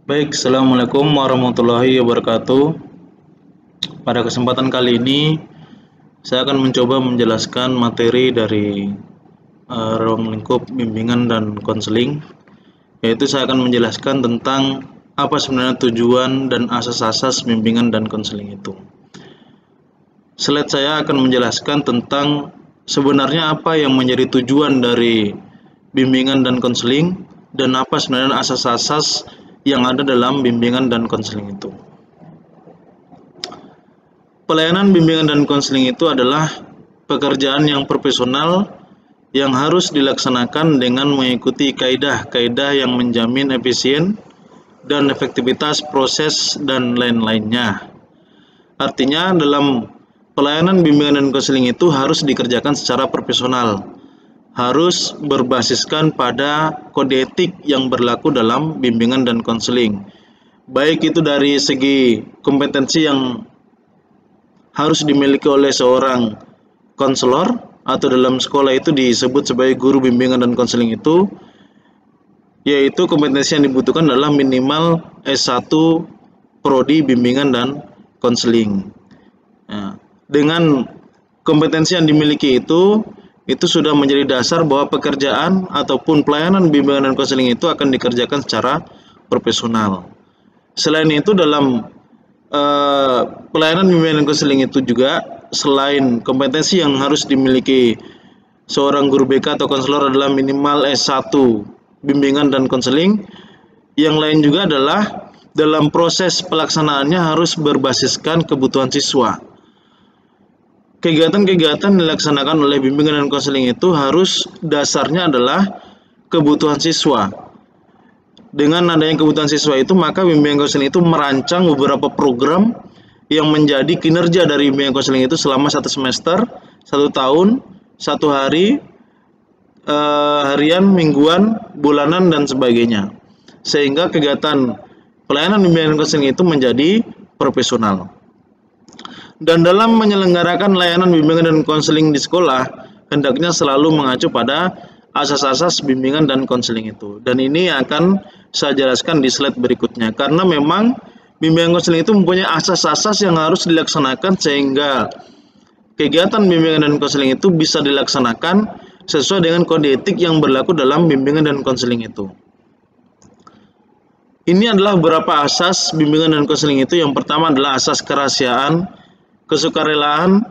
Baik, Assalamualaikum warahmatullahi wabarakatuh. Pada kesempatan kali ini, saya akan mencoba menjelaskan materi dari ruang lingkup bimbingan dan konseling, yaitu saya akan menjelaskan tentang apa sebenarnya tujuan dan asas-asas bimbingan dan konseling itu. Slide saya akan menjelaskan tentang sebenarnya apa yang menjadi tujuan dari bimbingan dan konseling dan apa sebenarnya asas-asas yang ada dalam bimbingan dan konseling itu. Pelayanan bimbingan dan konseling itu adalah pekerjaan yang profesional yang harus dilaksanakan dengan mengikuti kaidah-kaidah yang menjamin efisien dan efektivitas proses dan lain-lainnya. Artinya dalam pelayanan bimbingan dan konseling itu harus dikerjakan secara profesional, harus berbasiskan pada kode etik yang berlaku dalam bimbingan dan konseling. Baik itu dari segi kompetensi yang harus dimiliki oleh seorang konselor atau dalam sekolah itu disebut sebagai guru bimbingan dan konseling itu, yaitu kompetensi yang dibutuhkan adalah minimal S1 Prodi Bimbingan dan Konseling. Nah, dengan kompetensi yang dimiliki itu sudah menjadi dasar bahwa pekerjaan ataupun pelayanan bimbingan dan konseling itu akan dikerjakan secara profesional. Selain itu dalam pelayanan bimbingan dan konseling itu juga selain kompetensi yang harus dimiliki seorang guru BK atau konselor adalah minimal S1 bimbingan dan konseling, yang lain juga adalah dalam proses pelaksanaannya harus berbasiskan kebutuhan siswa. Kegiatan-kegiatan dilaksanakan oleh bimbingan dan konseling itu harus dasarnya adalah kebutuhan siswa. Dengan adanya kebutuhan siswa itu, maka bimbingan konseling itu merancang beberapa program yang menjadi kinerja dari bimbingan konseling itu selama 1 semester, 1 tahun, 1 hari, harian, mingguan, bulanan, dan sebagainya. Sehingga kegiatan pelayanan bimbingan konseling itu menjadi profesional. Dan dalam menyelenggarakan layanan bimbingan dan konseling di sekolah, hendaknya selalu mengacu pada asas-asas bimbingan dan konseling itu. Dan ini akan saya jelaskan di slide berikutnya. Karena memang bimbingan konseling itu mempunyai asas-asas yang harus dilaksanakan sehingga kegiatan bimbingan dan konseling itu bisa dilaksanakan sesuai dengan kode etik yang berlaku dalam bimbingan dan konseling itu. Ini adalah beberapa asas bimbingan dan konseling itu. Yang pertama adalah asas kerahasiaan, kesukarelaan,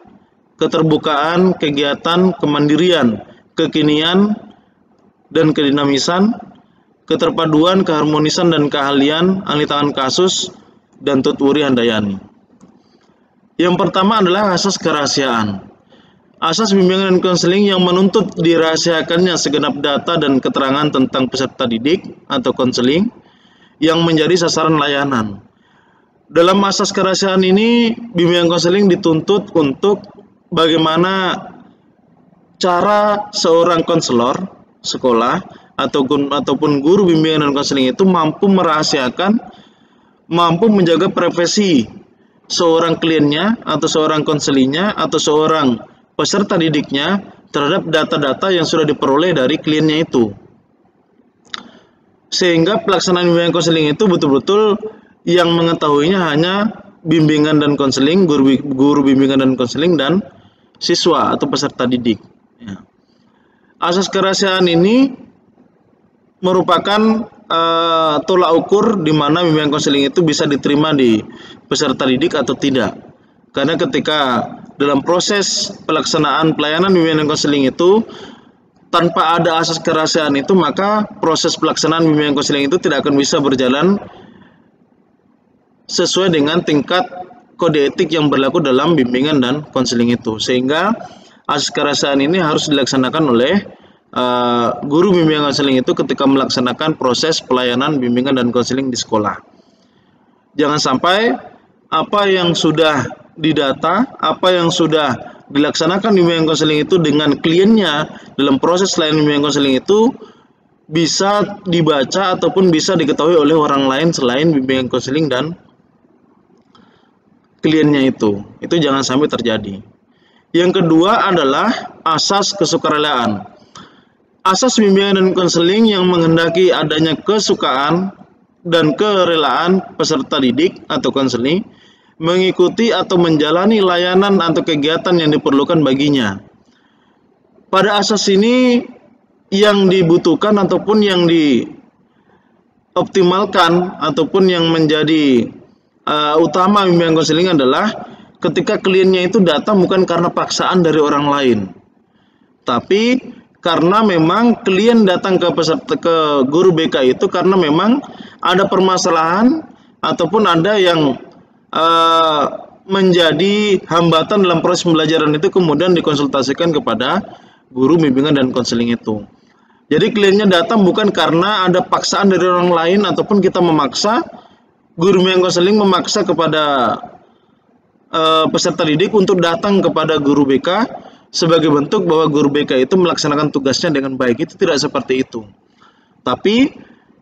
keterbukaan, kegiatan, kemandirian, kekinian, dan kedinamisan, keterpaduan, keharmonisan, dan keahlian, ahli tangan kasus, dan tuturi handayani. Yang pertama adalah asas kerahasiaan. Asas bimbingan dan konseling yang menuntut dirahasiakannya segenap data dan keterangan tentang peserta didik atau konseling yang menjadi sasaran layanan. Dalam asas kerahasiaan ini, bimbingan konseling dituntut untuk bagaimana cara seorang konselor sekolah ataupun guru bimbingan dan konseling itu mampu merahasiakan, mampu menjaga privasi seorang kliennya atau seorang konselingnya atau seorang peserta didiknya terhadap data-data yang sudah diperoleh dari kliennya itu. Sehingga pelaksanaan bimbingan konseling itu betul-betul yang mengetahuinya hanya bimbingan dan konseling, guru bimbingan dan konseling, dan siswa atau peserta didik. Ya. Asas kerahasiaan ini merupakan tolak ukur di mana bimbingan konseling itu bisa diterima di peserta didik atau tidak. Karena ketika dalam proses pelaksanaan pelayanan bimbingan dan konseling itu tanpa ada asas kerahasiaan itu, maka proses pelaksanaan bimbingan konseling itu tidak akan bisa berjalan sesuai dengan tingkat kode etik yang berlaku dalam bimbingan dan konseling itu. Sehingga asas kerahasiaan ini harus dilaksanakan oleh guru bimbingan konseling itu ketika melaksanakan proses pelayanan bimbingan dan konseling di sekolah. Jangan sampai apa yang sudah didata, apa yang sudah dilaksanakan bimbingan konseling itu dengan kliennya dalam proses layanan bimbingan konseling itu bisa dibaca ataupun bisa diketahui oleh orang lain selain bimbingan konseling dan kliennya itu. Itu jangan sampai terjadi. Yang kedua adalah asas kesukarelaan. Asas bimbingan dan konseling yang menghendaki adanya kesukaan dan kerelaan peserta didik atau konseling mengikuti atau menjalani layanan atau kegiatan yang diperlukan baginya. Pada asas ini yang dibutuhkan ataupun yang dioptimalkan ataupun yang menjadi utama bimbingan konseling adalah ketika kliennya itu datang bukan karena paksaan dari orang lain, tapi karena memang klien datang ke guru BK itu karena memang ada permasalahan ataupun ada yang menjadi hambatan dalam proses pembelajaran itu, kemudian dikonsultasikan kepada guru bimbingan dan konseling itu. Jadi kliennya datang bukan karena ada paksaan dari orang lain ataupun kita memaksa, guru bimbingan konseling memaksa kepada peserta didik untuk datang kepada guru BK sebagai bentuk bahwa guru BK itu melaksanakan tugasnya dengan baik. Itu tidak seperti itu. Tapi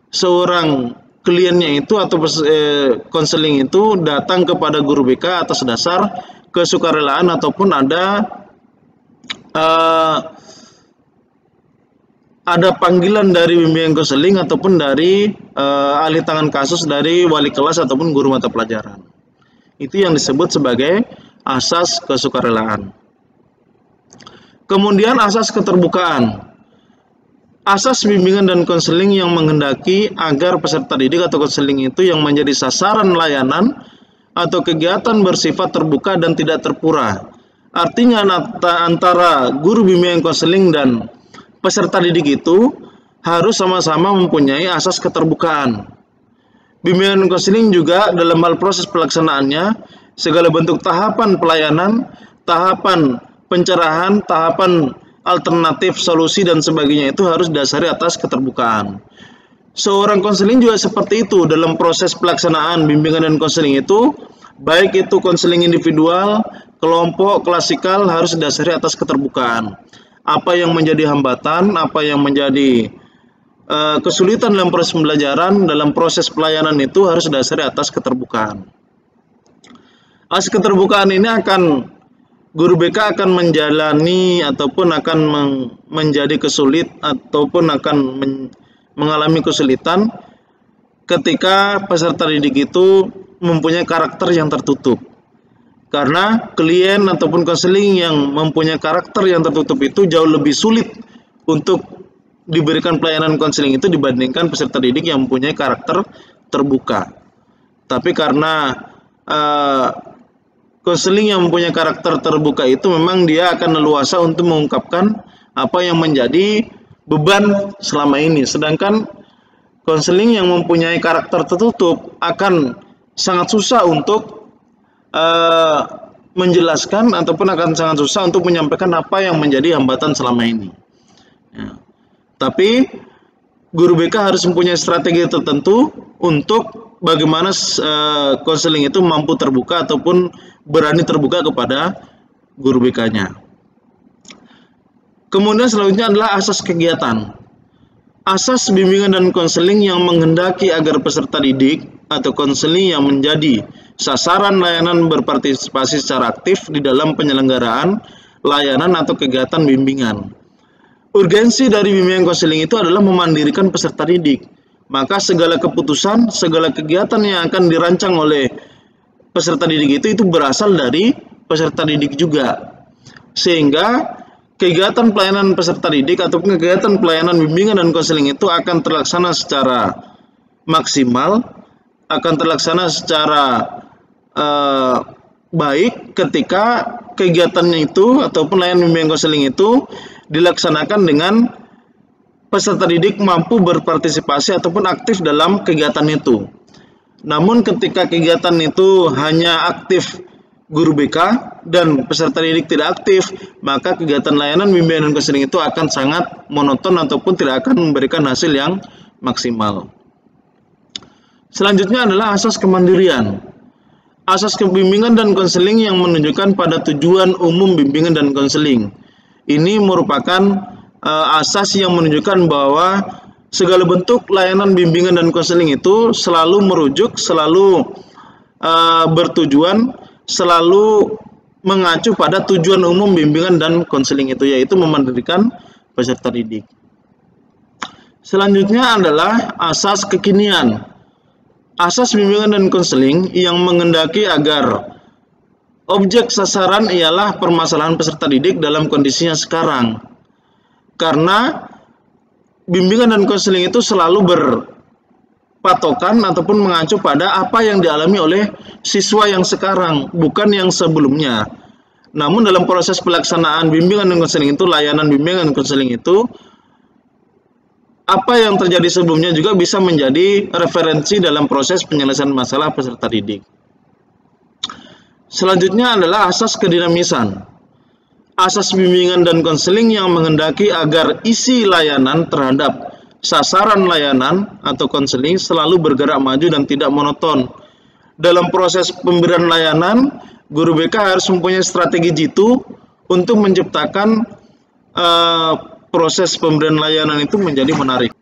seorang kliennya itu atau konseling itu datang kepada guru BK atas dasar kesukarelaan ataupun ada panggilan dari bimbingan konseling ataupun dari ahli tangan kasus dari wali kelas ataupun guru mata pelajaran. Itu yang disebut sebagai asas kesukarelaan. Kemudian asas keterbukaan. Asas bimbingan dan konseling yang menghendaki agar peserta didik atau konseling itu yang menjadi sasaran layanan atau kegiatan bersifat terbuka dan tidak terpurah. Artinya antara guru bimbingan konseling dan peserta didik itu harus sama-sama mempunyai asas keterbukaan. Bimbingan dan konseling juga dalam hal proses pelaksanaannya, segala bentuk tahapan pelayanan, tahapan pencerahan, tahapan alternatif, solusi, dan sebagainya itu harus didasari atas keterbukaan. Seorang konseling juga seperti itu dalam proses pelaksanaan bimbingan dan konseling itu, baik itu konseling individual, kelompok, klasikal, harus didasari atas keterbukaan. Apa yang menjadi hambatan, apa yang menjadi kesulitan dalam proses pembelajaran, dalam proses pelayanan itu harus didasari atas keterbukaan. Asas keterbukaan ini guru BK akan menjalani ataupun akan menjadi kesulit ataupun akan mengalami kesulitan ketika peserta didik itu mempunyai karakter yang tertutup. Karena klien ataupun konseling yang mempunyai karakter yang tertutup itu jauh lebih sulit untuk diberikan pelayanan konseling itu dibandingkan peserta didik yang mempunyai karakter terbuka. Tapi karena konseling yang mempunyai karakter terbuka itu memang dia akan leluasa untuk mengungkapkan apa yang menjadi beban selama ini. Sedangkan konseling yang mempunyai karakter tertutup akan sangat susah untuk menjelaskan ataupun akan sangat susah untuk menyampaikan apa yang menjadi hambatan selama ini. Ya. Tapi guru BK harus mempunyai strategi tertentu untuk bagaimana konseling itu mampu terbuka ataupun berani terbuka kepada guru BK-nya. Kemudian selanjutnya adalah asas kegiatan. Asas bimbingan dan konseling yang menghendaki agar peserta didik atau konseling yang menjadi sasaran layanan berpartisipasi secara aktif di dalam penyelenggaraan layanan atau kegiatan bimbingan. Urgensi dari bimbingan konseling itu adalah memandirikan peserta didik. Maka segala keputusan, segala kegiatan yang akan dirancang oleh peserta didik itu berasal dari peserta didik juga. Sehingga kegiatan pelayanan peserta didik ataupun kegiatan pelayanan bimbingan dan konseling itu akan terlaksana secara maksimal, akan terlaksana secara baik ketika kegiatannya itu ataupun layanan bimbingan konseling itu dilaksanakan dengan peserta didik mampu berpartisipasi ataupun aktif dalam kegiatan itu. Namun ketika kegiatan itu hanya aktif guru BK dan peserta didik tidak aktif, maka kegiatan layanan bimbingan dan konseling itu akan sangat monoton ataupun tidak akan memberikan hasil yang maksimal. Selanjutnya adalah asas kemandirian. Asas kebimbingan dan konseling yang menunjukkan pada tujuan umum bimbingan dan konseling. Ini merupakan asas yang menunjukkan bahwa segala bentuk layanan bimbingan dan konseling itu selalu merujuk, selalu bertujuan, selalu mengacu pada tujuan umum bimbingan dan konseling itu, yaitu memandirikan peserta didik. Selanjutnya adalah asas kekinian. Asas bimbingan dan konseling yang menghendaki agar objek sasaran ialah permasalahan peserta didik dalam kondisinya sekarang. Karena bimbingan dan konseling itu selalu berpatokan ataupun mengacu pada apa yang dialami oleh siswa yang sekarang, bukan yang sebelumnya. Namun dalam proses pelaksanaan bimbingan dan konseling itu, layanan bimbingan dan konseling itu, apa yang terjadi sebelumnya juga bisa menjadi referensi dalam proses penyelesaian masalah peserta didik. Selanjutnya adalah asas kedinamisan. Asas bimbingan dan konseling yang menghendaki agar isi layanan terhadap sasaran layanan atau konseling selalu bergerak maju dan tidak monoton. Dalam proses pemberian layanan, guru BK harus mempunyai strategi jitu untuk menciptakan proses pemberian layanan itu menjadi menarik.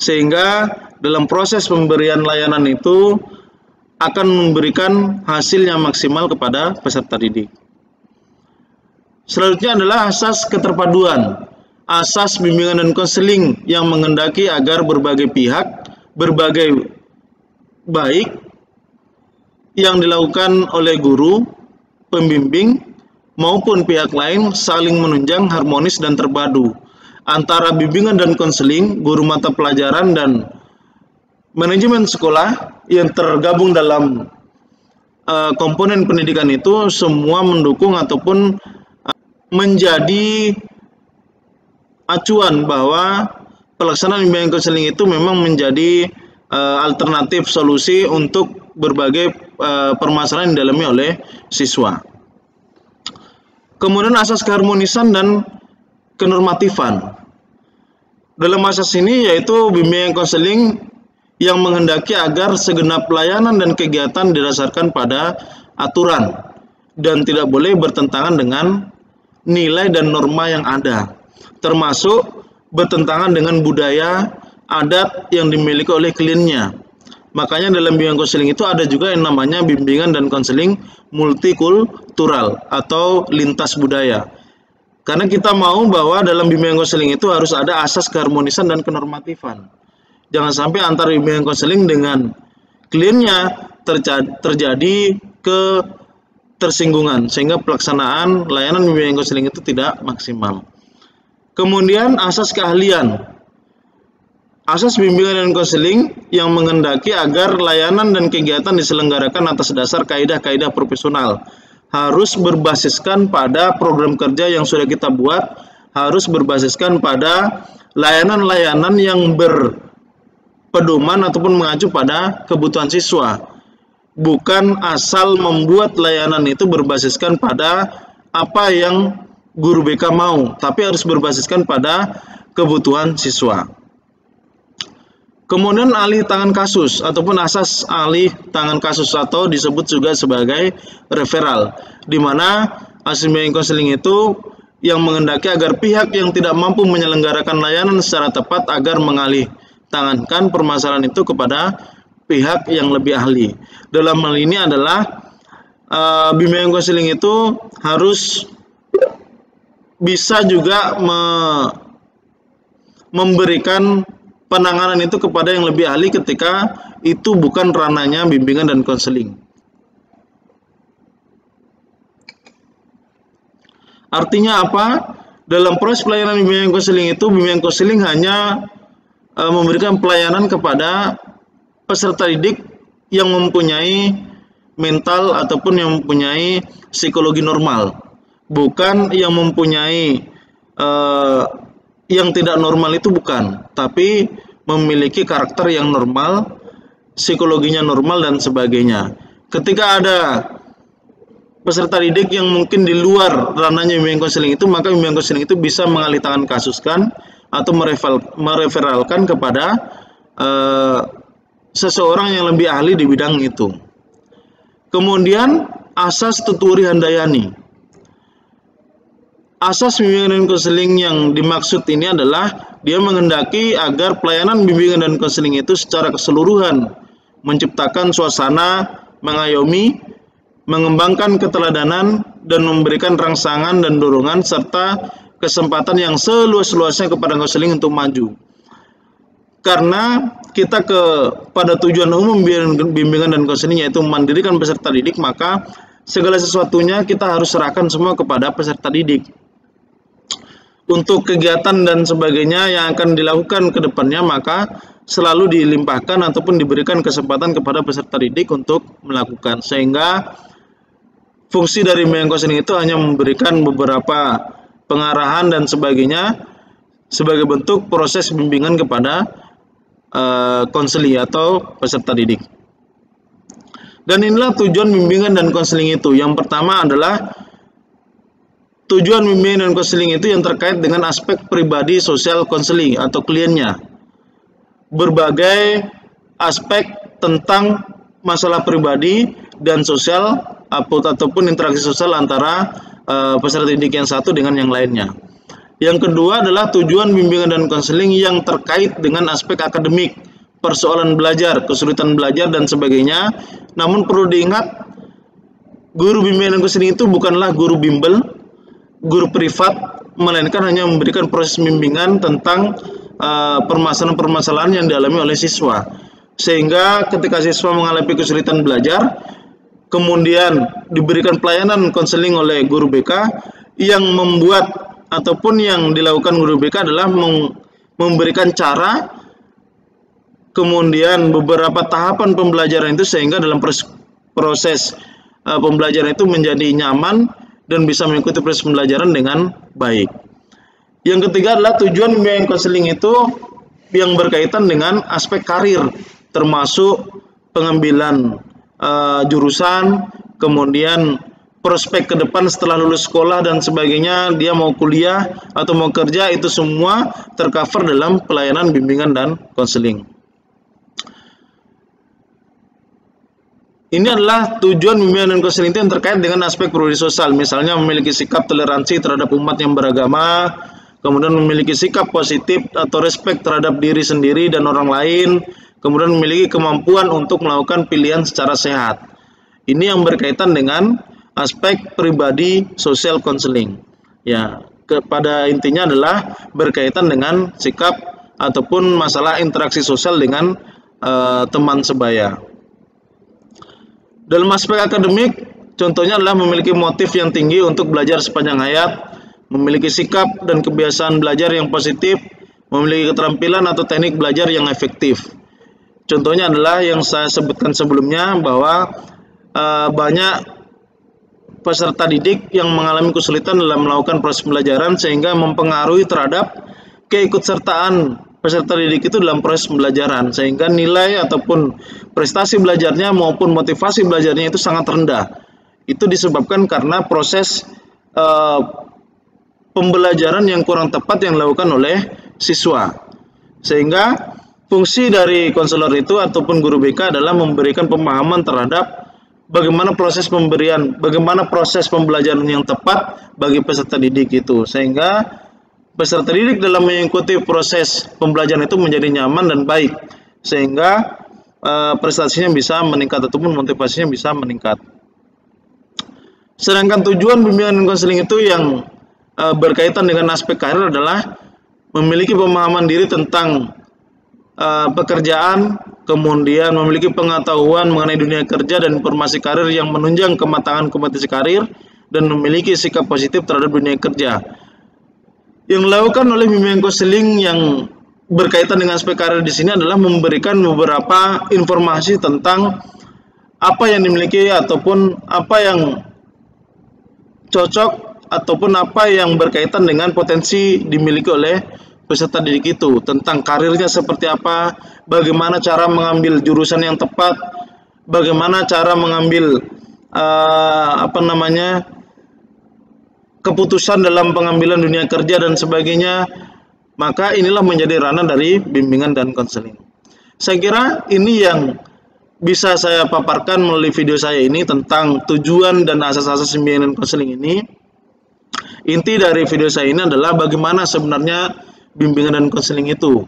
Sehingga dalam proses pemberian layanan itu akan memberikan hasil yang maksimal kepada peserta didik. Selanjutnya adalah asas keterpaduan. Asas bimbingan dan konseling yang menghendaki agar berbagai pihak, berbagai baik yang dilakukan oleh guru, pembimbing, maupun pihak lain saling menunjang, harmonis, dan terpadu. Antara bimbingan dan konseling, guru mata pelajaran, dan manajemen sekolah yang tergabung dalam komponen pendidikan itu semua mendukung ataupun menjadi acuan bahwa pelaksanaan bimbingan konseling itu memang menjadi alternatif solusi untuk berbagai permasalahan yang dialami oleh siswa. Kemudian asas keharmonisan dan kenormatifan. Dalam asas ini yaitu bimbingan konseling yang menghendaki agar segenap layanan dan kegiatan didasarkan pada aturan dan tidak boleh bertentangan dengan nilai dan norma yang ada, termasuk bertentangan dengan budaya, adat yang dimiliki oleh kliennya. Makanya dalam bimbingan konseling itu ada juga yang namanya bimbingan dan konseling multikultural atau lintas budaya. Karena kita mau bahwa dalam bimbingan konseling itu harus ada asas keharmonisan dan kenormatifan. Jangan sampai antara bimbingan konseling dengan kliennya terjadi ketersinggungan sehingga pelaksanaan layanan bimbingan konseling itu tidak maksimal. Kemudian asas keahlian. Asas bimbingan dan konseling yang menghendaki agar layanan dan kegiatan diselenggarakan atas dasar kaidah-kaidah profesional. Harus berbasiskan pada program kerja yang sudah kita buat, harus berbasiskan pada layanan-layanan yang berpedoman ataupun mengacu pada kebutuhan siswa. Bukan asal membuat layanan itu berbasiskan pada apa yang guru BK mau, tapi harus berbasiskan pada kebutuhan siswa. Kemudian alih tangan kasus ataupun asas alih tangan kasus atau disebut juga sebagai referral, di mana asas bimbingan konseling itu yang menghendaki agar pihak yang tidak mampu menyelenggarakan layanan secara tepat agar mengalih tangankan permasalahan itu kepada pihak yang lebih ahli. Dalam hal ini adalah bimbingan konseling itu harus bisa juga memberikan penanganan itu kepada yang lebih ahli ketika itu bukan ranahnya bimbingan dan konseling. Artinya apa? Dalam proses pelayanan bimbingan konseling itu, bimbingan konseling hanya memberikan pelayanan kepada peserta didik yang mempunyai mental ataupun yang mempunyai psikologi normal, bukan yang mempunyai yang tidak normal itu bukan, tapi memiliki karakter yang normal, psikologinya normal dan sebagainya. Ketika ada peserta didik yang mungkin di luar ranahnya bimbingan konseling itu, maka bimbingan konseling itu bisa mengalih tangan kasuskan atau mereferalkan kepada seseorang yang lebih ahli di bidang itu. Kemudian asas tuturi handayani. Asas bimbingan dan konseling yang dimaksud ini adalah dia menghendaki agar pelayanan bimbingan dan konseling itu secara keseluruhan menciptakan suasana mengayomi, mengembangkan keteladanan, dan memberikan rangsangan dan dorongan serta kesempatan yang seluas-luasnya kepada konseling untuk maju. karena kita pada tujuan umum bimbingan dan konseling, yaitu memandirikan peserta didik, maka segala sesuatunya kita harus serahkan semua kepada peserta didik. Untuk kegiatan dan sebagainya yang akan dilakukan ke depannya, maka selalu dilimpahkan ataupun diberikan kesempatan kepada peserta didik untuk melakukan, sehingga fungsi dari bimbingan konseling itu hanya memberikan beberapa pengarahan dan sebagainya sebagai bentuk proses bimbingan kepada konseling atau peserta didik. Dan inilah tujuan bimbingan dan konseling itu. Yang pertama adalah tujuan bimbingan dan konseling itu yang terkait dengan aspek pribadi sosial konseling atau kliennya. Berbagai aspek tentang masalah pribadi dan sosial ataupun interaksi sosial antara peserta didik yang satu dengan yang lainnya. Yang kedua adalah tujuan bimbingan dan konseling yang terkait dengan aspek akademik, persoalan belajar, kesulitan belajar dan sebagainya. Namun perlu diingat, guru bimbingan dan konseling itu bukanlah guru bimbel, guru privat, melainkan hanya memberikan proses bimbingan tentang permasalahan-permasalahan yang dialami oleh siswa. Sehingga ketika siswa mengalami kesulitan belajar, kemudian diberikan pelayanan konseling oleh guru BK, yang membuat ataupun yang dilakukan guru BK adalah memberikan cara, kemudian beberapa tahapan pembelajaran itu, sehingga dalam proses pembelajaran itu menjadi nyaman dan bisa mengikuti proses pembelajaran dengan baik. Yang ketiga adalah tujuan bimbingan konseling itu yang berkaitan dengan aspek karir, termasuk pengambilan jurusan, kemudian prospek ke depan setelah lulus sekolah dan sebagainya, dia mau kuliah atau mau kerja, itu semua tercover dalam pelayanan bimbingan dan konseling. Ini adalah tujuan bimbingan dan konseling itu yang terkait dengan aspek pribadi sosial, misalnya memiliki sikap toleransi terhadap umat yang beragama, kemudian memiliki sikap positif atau respek terhadap diri sendiri dan orang lain, kemudian memiliki kemampuan untuk melakukan pilihan secara sehat. Ini yang berkaitan dengan aspek pribadi sosial konseling. Ya, pada intinya adalah berkaitan dengan sikap ataupun masalah interaksi sosial dengan teman sebaya. Dalam aspek akademik, contohnya adalah memiliki motif yang tinggi untuk belajar sepanjang hayat, memiliki sikap dan kebiasaan belajar yang positif, memiliki keterampilan atau teknik belajar yang efektif. Contohnya adalah yang saya sebutkan sebelumnya, bahwa banyak peserta didik yang mengalami kesulitan dalam melakukan proses pembelajaran, sehingga mempengaruhi terhadap keikutsertaan peserta didik itu dalam proses pembelajaran, sehingga nilai ataupun prestasi belajarnya maupun motivasi belajarnya itu sangat rendah. Itu disebabkan karena proses pembelajaran yang kurang tepat yang dilakukan oleh siswa. Sehingga fungsi dari konselor itu ataupun guru BK adalah memberikan pemahaman terhadap bagaimana proses pembelajaran yang tepat bagi peserta didik itu, sehingga peserta didik dalam mengikuti proses pembelajaran itu menjadi nyaman dan baik, sehingga prestasinya bisa meningkat ataupun motivasinya bisa meningkat. Sedangkan tujuan bimbingan dan konseling itu yang berkaitan dengan aspek karir adalah memiliki pemahaman diri tentang pekerjaan, kemudian memiliki pengetahuan mengenai dunia kerja dan informasi karir yang menunjang kematangan kompetensi karir, dan memiliki sikap positif terhadap dunia kerja. Yang dilakukan oleh bimbingan konseling yang berkaitan dengan aspek karir di sini adalah memberikan beberapa informasi tentang apa yang dimiliki ataupun apa yang cocok ataupun apa yang berkaitan dengan potensi dimiliki oleh peserta didik itu, tentang karirnya seperti apa, bagaimana cara mengambil jurusan yang tepat, bagaimana cara mengambil keputusan dalam pengambilan dunia kerja dan sebagainya. Maka inilah menjadi ranah dari bimbingan dan konseling. Saya kira ini yang bisa saya paparkan melalui video saya ini tentang tujuan dan asas-asas bimbingan dan konseling ini. Inti dari video saya ini adalah bagaimana sebenarnya bimbingan dan konseling itu,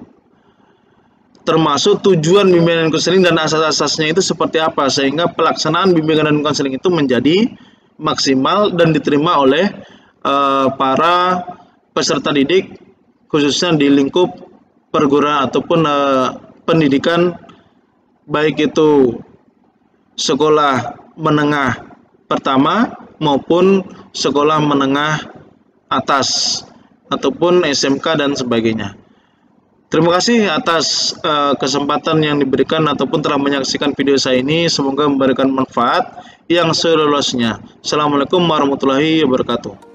termasuk tujuan bimbingan dan konseling dan asas-asasnya itu seperti apa, sehingga pelaksanaan bimbingan dan konseling itu menjadi maksimal dan diterima oleh para peserta didik, khususnya di lingkup perguruan ataupun pendidikan, baik itu sekolah menengah pertama maupun sekolah menengah atas ataupun SMK dan sebagainya. Terima kasih atas kesempatan yang diberikan ataupun telah menyaksikan video saya ini. Semoga memberikan manfaat yang seluas-luasnya. Assalamualaikum warahmatullahi wabarakatuh.